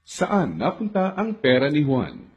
Saan napunta ang pera ni Juan?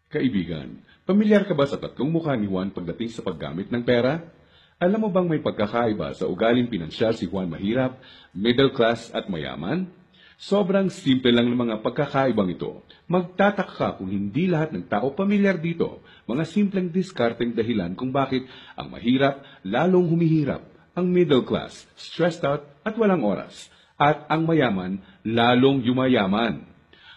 Kaibigan, pamilyar ka ba sa tatlong mukha ni Juan pagdating sa paggamit ng pera? Alam mo bang may pagkakaiba sa ugaling pinansyal si Juan mahirap, middle class at mayaman? Sobrang simple lang ng mga pagkakaibang ito. Magtataka ka kung hindi lahat ng tao pamilyar dito. Mga simpleng diskarteng dahilan kung bakit ang mahirap lalong humihirap, ang middle class stressed out at walang oras, at ang mayaman lalong yumayaman.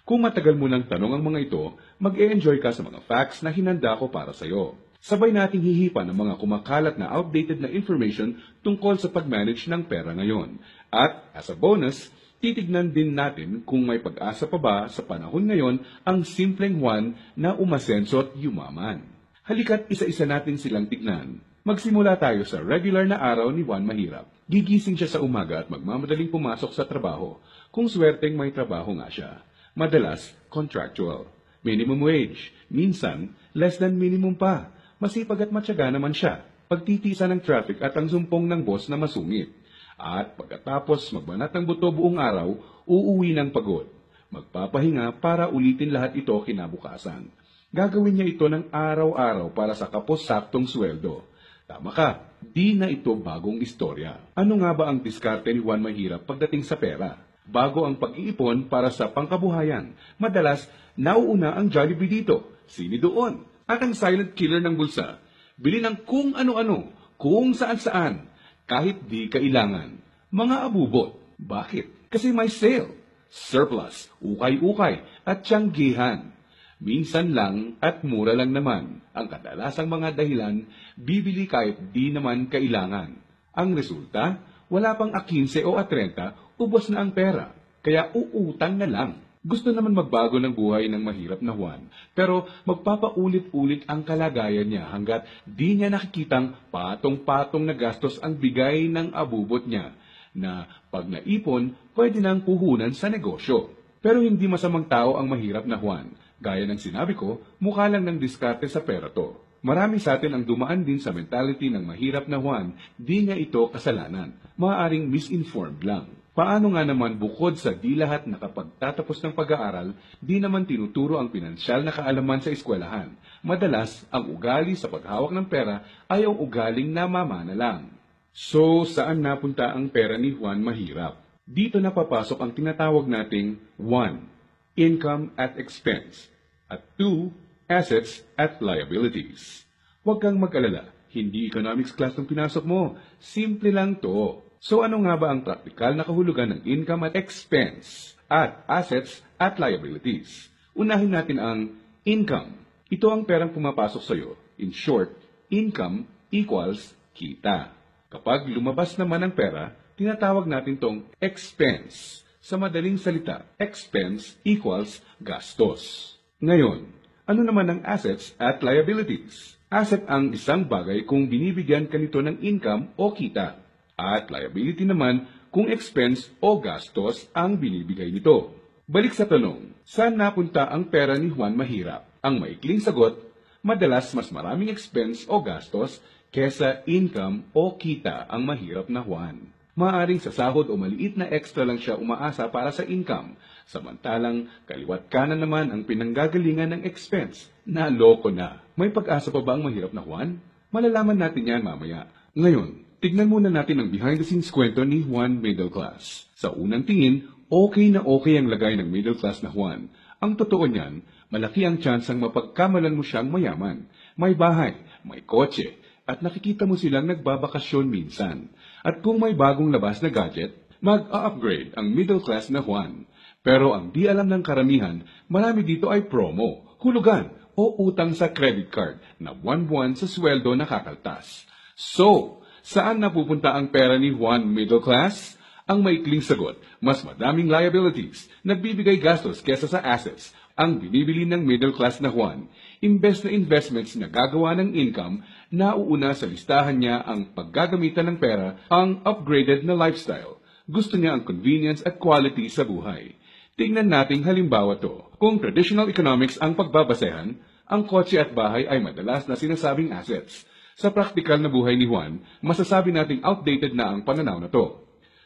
Kung matagal mo nang tanong ang mga ito, mag-e-enjoy ka sa mga facts na hinanda ko para sa iyo. Sabay nating hihipan ang mga kumakalat na outdated na information tungkol sa pag-manage ng pera ngayon. At as a bonus, titignan din natin kung may pag-asa pa ba sa panahon ngayon ang simpleng Juan na umasenso at yumaman. Halika't isa-isa natin silang tignan. Magsimula tayo sa regular na araw ni Juan Mahirap. Gigising siya sa umaga at magmamadaling pumasok sa trabaho, kung swerteng may trabaho nga siya. Madalas, contractual. Minimum wage. Minsan, less than minimum pa. Masipag at matyaga naman siya. Pagtitisa ng traffic at ang sumpong ng boss na masungit. At pagkatapos magbanat ng buto buong araw, uuwi ng pagod. Magpapahinga para ulitin lahat ito kinabukasan. Gagawin niya ito ng araw-araw para sa kapos-saktong sweldo. Tama ka, di na ito bagong istorya. Ano nga ba ang diskarte ni Juan Mahirap pagdating sa pera? Bago ang pag-iipon para sa pangkabuhayan, madalas nauuna ang Jollibee dito, sini doon, at ang silent killer ng bulsa. Bili ng kung ano-ano, kung saan-saan, kahit di kailangan. Mga abubot. Bakit? Kasi may sale, surplus, ukay-ukay, at tiyanggihan. Minsan lang at mura lang naman. Ang kadalasang mga dahilan, bibili kahit di naman kailangan. Ang resulta, wala pang 15 o 30, ubos na ang pera. Kaya uutang na lang. Gusto naman magbago ng buhay ng mahirap na Juan, pero magpapaulit-ulit ang kalagayan niya hanggat di niya nakikitang patong-patong na gastos ang bigay ng abubot niya, na pag naipon, pwede nang puhunan sa negosyo. Pero hindi masamang tao ang mahirap na Juan. Gaya ng sinabi ko, mukha lang ng diskarte sa pera to. Marami sa atin ang dumaan din sa mentality ng mahirap na Juan, di niya ito kasalanan. Maaaring misinformed lang. Paano nga naman bukod sa di lahat nakapagtatapos ng pag-aaral, di naman tinuturo ang pinansyal na kaalaman sa eskwelahan. Madalas, ang ugali sa paghawak ng pera ay ang ugaling namamana lang. So, saan napunta ang pera ni Juan Mahirap? Dito na papasok ang tinatawag nating 1. Income at expense, at 2. Assets at liabilities. Huwag kang mag-alala, hindi economics class ng pinasok mo. Simple lang to. So ano nga ba ang praktikal na kahulugan ng income at expense at assets at liabilities? Unahin natin ang income. Ito ang perang pumapasok sa iyo. In short, income equals kita. Kapag lumabas naman ang pera, tinatawag natin tong expense. Sa madaling salita, expense equals gastos. Ngayon, ano naman ang assets at liabilities? Asset ang isang bagay kung binibigyan ka nito ng income o kita. At liability naman kung expense o gastos ang binibigay nito. Balik sa tanong, saan napunta ang pera ni Juan Mahirap? Ang maikling sagot, madalas mas maraming expense o gastos kesa income o kita ang mahirap na Juan. Maaring sa sahod o maliit na extra lang siya umaasa para sa income, samantalang kaliwat kanan naman ang pinanggagalingan ng expense. Naloko na. May pag-asa pa ba ang mahirap na Juan? Malalaman natin yan mamaya. Ngayon, tignan muna natin ang behind-the-scenes kwento ni Juan Middle Class. Sa unang tingin, okay na okay ang lagay ng middle class na Juan. Ang totoo niyan, malaki ang tsansang mapagkamalan mo siyang mayaman. May bahay, may kotse, at nakikita mo silang nagbabakasyon minsan. At kung may bagong labas na gadget, mag-a-upgrade ang middle class na Juan. Pero ang di alam ng karamihan, marami dito ay promo, hulugan, o utang sa credit card na buwan-buwan sa sweldo nakakaltas. So, saan napupunta ang pera ni Juan Middle Class? Ang maikling sagot, mas madaming liabilities, nagbibigay gastos kesa sa assets, ang binibili ng middle class na Juan. Imbes na investments na gagawa ng income, nauuna sa listahan niya ang paggagamitan ng pera, ang upgraded na lifestyle. Gusto niya ang convenience at quality sa buhay. Tingnan nating halimbawa to. Kung traditional economics ang pagbabasehan, ang kotse at bahay ay madalas na sinasabing assets. Sa praktikal na buhay ni Juan, masasabi nating outdated na ang pananaw na to.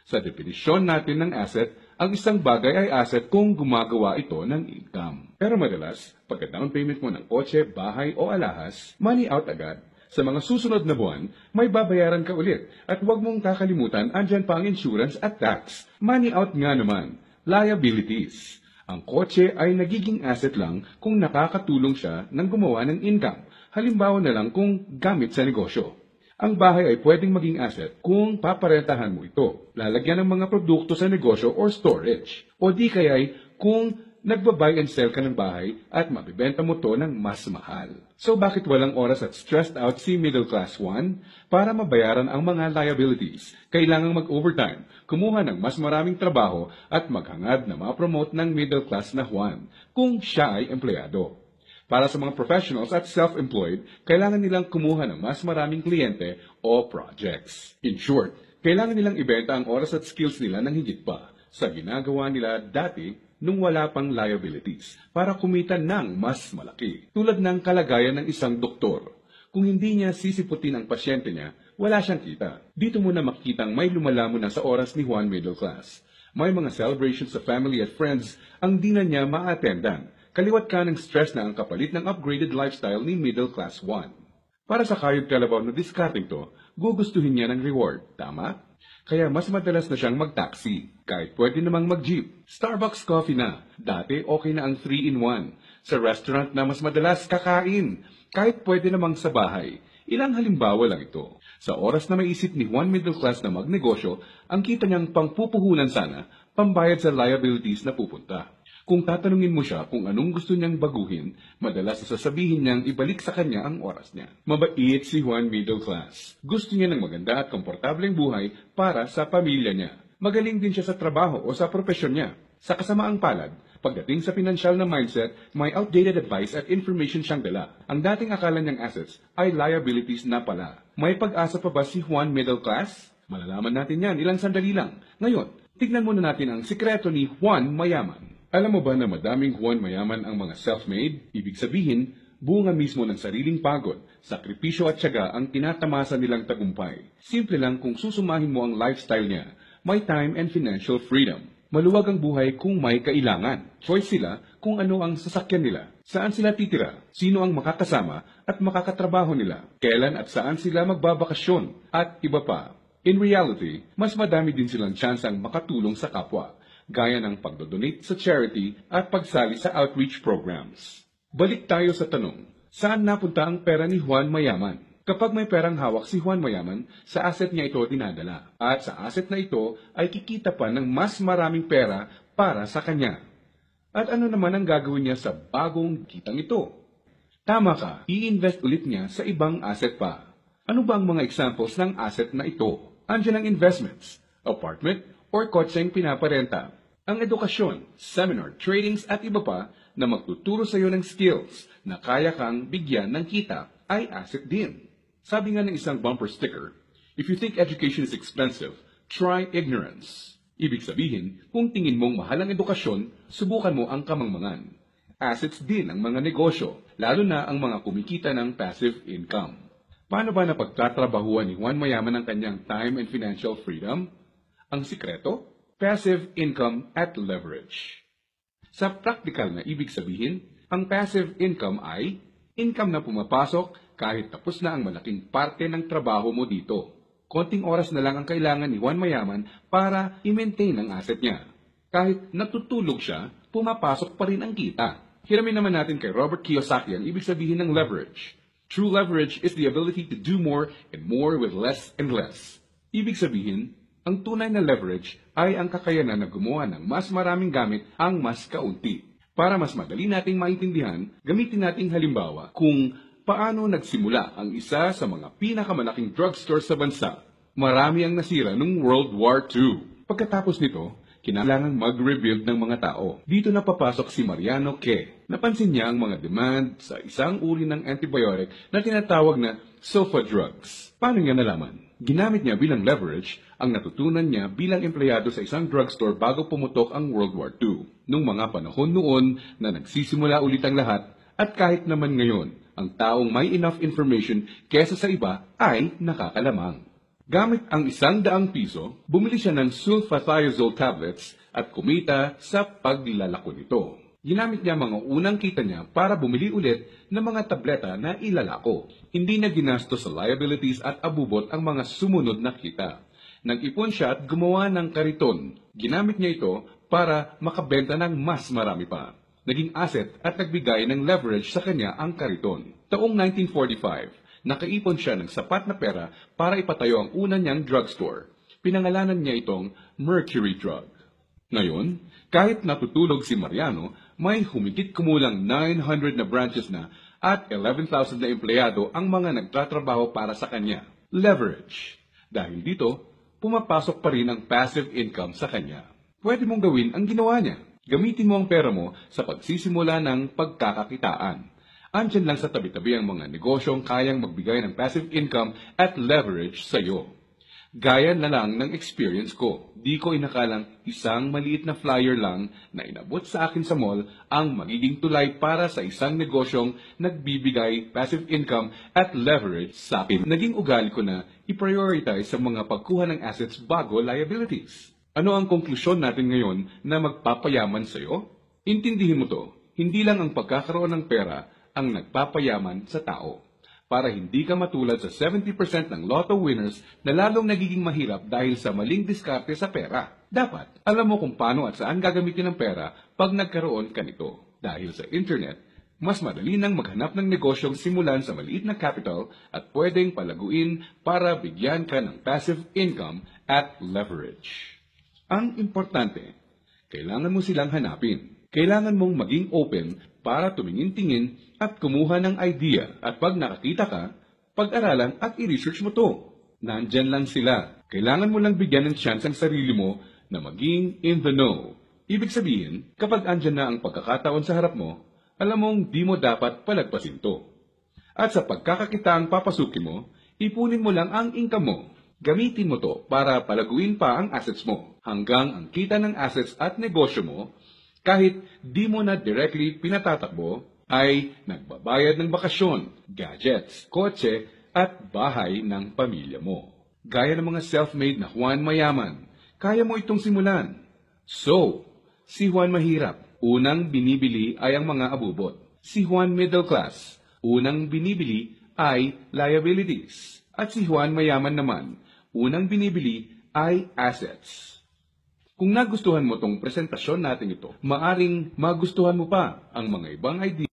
Sa definisyon natin ng asset, ang isang bagay ay asset kung gumagawa ito ng income. Pero madalas, pagka down payment mo ng kotse, bahay o alahas, money out agad. Sa mga susunod na buwan, may babayaran ka ulit at huwag mong kakalimutan andyan pa ang insurance at tax. Money out nga naman, liabilities. Ang kotse ay nagiging asset lang kung nakakatulong siya ng gumawa ng income. Halimbawa na lang kung gamit sa negosyo. Ang bahay ay pwedeng maging asset kung paparentahan mo ito, lalagyan ng mga produkto sa negosyo or storage. O di kaya'y kung nagba-buy and sell ka ng bahay at mabibenta mo to ng mas mahal. So bakit walang oras at stressed out si Middle Class 1? Para mabayaran ang mga liabilities, kailangang mag-overtime, kumuha ng mas maraming trabaho at maghangad na ma-promote ng Middle Class na Juan kung siya ay empleyado. Para sa mga professionals at self-employed, kailangan nilang kumuha ng mas maraming kliyente o projects. In short, kailangan nilang ibenta ang oras at skills nila ng higit pa sa ginagawa nila dati nung wala pang liabilities para kumita ng mas malaki. Tulad ng kalagayan ng isang doktor. Kung hindi niya sisiputin ang pasyente niya, wala siyang kita. Dito mo na makikitang may lumalamon na sa oras ni Juan Middle Class. May mga celebrations sa family at friends ang di na niya ma-attendan. Kaliwat ka ng stress na ang kapalit ng upgraded lifestyle ni Middle Class 1. Para sa kayod kalabaw na discarding to, gugustuhin niya ng reward, tama? Kaya mas madalas na siyang mag-taxi, kahit pwede namang mag-jeep. Starbucks coffee na, dati okay na ang 3-in-1. Sa restaurant na mas madalas kakain, kahit pwede namang sa bahay. Ilang halimbawa lang ito. Sa oras na maisip ni Juan Middle Class na magnegosyo, ang kita niyang pangpupuhunan sana, pambayad sa liabilities na pupunta. Kung tatanungin mo siya kung anong gusto niyang baguhin, madalas sasabihin niyang ibalik sa kanya ang oras niya. Mabait si Juan Middle Class. Gusto niya ng maganda at komportableng buhay para sa pamilya niya. Magaling din siya sa trabaho o sa propesyon niya. Sa kasamaang palad, pagdating sa pinansyal na mindset, may outdated advice at information siyang dala. Ang dating akala niyang assets ay liabilities na pala. May pag-asa pa ba si Juan Middle Class? Malalaman natin yan ilang sandali lang. Ngayon, tignan muna natin ang sikreto ni Juan Mayaman. Alam mo ba na madaming Juan Mayaman ang mga self-made? Ibig sabihin, bunga mismo ng sariling pagod, sakripisyo at tiyaga ang tinatamasa nilang tagumpay. Simple lang kung susumahin mo ang lifestyle niya, may time and financial freedom. Maluwag ang buhay kung may kailangan. Choice sila kung ano ang sasakyan nila, saan sila titira, sino ang makakasama at makakatrabaho nila, kailan at saan sila magbabakasyon, at iba pa. In reality, mas madami din silang tsansang makatulong sa kapwa, gaya ng pagdodonate sa charity at pagsali sa outreach programs. Balik tayo sa tanong, saan napunta ang pera ni Juan Mayaman? Kapag may perang hawak si Juan Mayaman, sa asset niya ito dinadala. At sa asset na ito ay kikita pa ng mas maraming pera para sa kanya. At ano naman ang gagawin niya sa bagong kitang ito? Tama ka, i-invest ulit niya sa ibang asset pa. Ano ba ang mga examples ng asset na ito? Andiyan ang investments, apartment, or kotseng pinaparenta. Ang edukasyon, seminar, tradings at iba pa na magtuturo sa iyo ng skills na kaya kang bigyan ng kita ay asset din. Sabi nga ng isang bumper sticker, if you think education is expensive, try ignorance. Ibig sabihin, kung tingin mong mahal ang edukasyon, subukan mo ang kamangmangan. Assets din ang mga negosyo, lalo na ang mga kumikita ng passive income. Paano ba napagtatrabahuan ni Juan Mayaman ang kanyang time and financial freedom? Ang sikreto? Passive income at leverage. Sa practical na ibig sabihin, ang passive income ay income na pumapasok kahit tapos na ang malaking parte ng trabaho mo dito. Konting oras na lang ang kailangan ni Juan Mayaman para i-maintain ang asset niya. Kahit natutulog siya, pumapasok pa rin ang kita. Hiramin naman natin kay Robert Kiyosaki ang ibig sabihin ng leverage. True leverage is the ability to do more and more with less and less. Ibig sabihin, ang tunay na leverage ay ang kakayanan na gumawa ng mas maraming gamit ang mas kaunti. Para mas madali nating maintindihan, gamitin nating halimbawa kung paano nagsimula ang isa sa mga pinakamalaking drugstore sa bansa. Marami ang nasira noong World War II. Pagkatapos nito, kinailangang mag-rebuild ng mga tao. Dito na papasok si Mariano Ke. Napansin niya ang mga demand sa isang uri ng antibiotic na tinatawag na sulfa drugs. Paano niya nalaman? Ginamit niya bilang leverage ang natutunan niya bilang empleyado sa isang drugstore bago pumutok ang World War II. Nung mga panahon noon na nagsisimula ulit ang lahat at kahit naman ngayon, ang taong may enough information kesa sa iba ay nakakalamang. Gamit ang 100 piso, bumili siya ng sulfathiazole tablets at kumita sa paglalako nito. Ginamit niya mga unang kita niya para bumili ulit ng mga tableta na ilalako. Hindi na ginastos sa liabilities at abubot ang mga sumunod na kita. Nag-ipon siya at gumawa ng kariton. Ginamit niya ito para makabenta ng mas marami pa. Naging asset at nagbigay ng leverage sa kanya ang kariton. Taong 1945, nakaipon siya ng sapat na pera para ipatayo ang una niyang drugstore. Pinangalanan niya itong Mercury Drug. Ngayon, kahit natutulog si Mariano, may humigit kumulang 900 na branches na at 11,000 na empleyado ang mga nagtatrabaho para sa kanya. Leverage. Dahil dito, pumapasok pa rin ang passive income sa kanya. Pwede mong gawin ang ginawa niya. Gamitin mo ang pera mo sa pagsisimula ng pagkakakitaan. Andyan lang sa tabi-tabi ang mga negosyong kayang magbigay ng passive income at leverage sa iyo. Gaya na lang ng experience ko. Di ko inakalang isang maliit na flyer lang na inabot sa akin sa mall ang magiging tulay para sa isang negosyong nagbibigay passive income at leverage sa akin. Naging ugali ko na i-prioritize sa mga pagkuha ng assets bago liabilities. Ano ang konklusyon natin ngayon na magpapayaman sa iyo? Intindihin mo to, hindi lang ang pagkakaroon ng pera ang nagpapayaman sa tao. Para hindi ka matulad sa 70% ng lotto winners na lalong nagiging mahirap dahil sa maling diskarte sa pera. Dapat, alam mo kung paano at saan gagamitin ang pera pag nagkaroon ka nito. Dahil sa internet, mas madali nang maghanap ng negosyong simulan sa maliit na capital at pwedeng palaguin para bigyan ka ng passive income at leverage. Ang importante, kailangan mo silang hanapin. Kailangan mong maging open para tumingin-tingin at kumuha ng idea at pag nakakita ka, pag-aralan at i-research mo to. Nandyan lang sila. Kailangan mo lang bigyan ng chance ang sarili mo na maging in the know. Ibig sabihin, kapag andyan na ang pagkakataon sa harap mo, alam mong di mo dapat palagpasin to. At sa pagkakakitaang papasukin mo, ipunin mo lang ang income mo. Gamitin mo to para palaguin pa ang assets mo hanggang ang kita ng assets at negosyo mo kahit di mo na directly pinatatakbo, ay nagbabayad ng bakasyon, gadgets, kotse, at bahay ng pamilya mo. Gaya ng mga self-made na Juan Mayaman, kaya mo itong simulan. So, si Juan Mahirap, unang binibili ay ang mga abubot. Si Juan Middle Class, unang binibili ay liabilities. At si Juan Mayaman naman, unang binibili ay assets. Kung nagustuhan mo tong presentasyon natin ito, maaring magustuhan mo pa ang mga ibang idea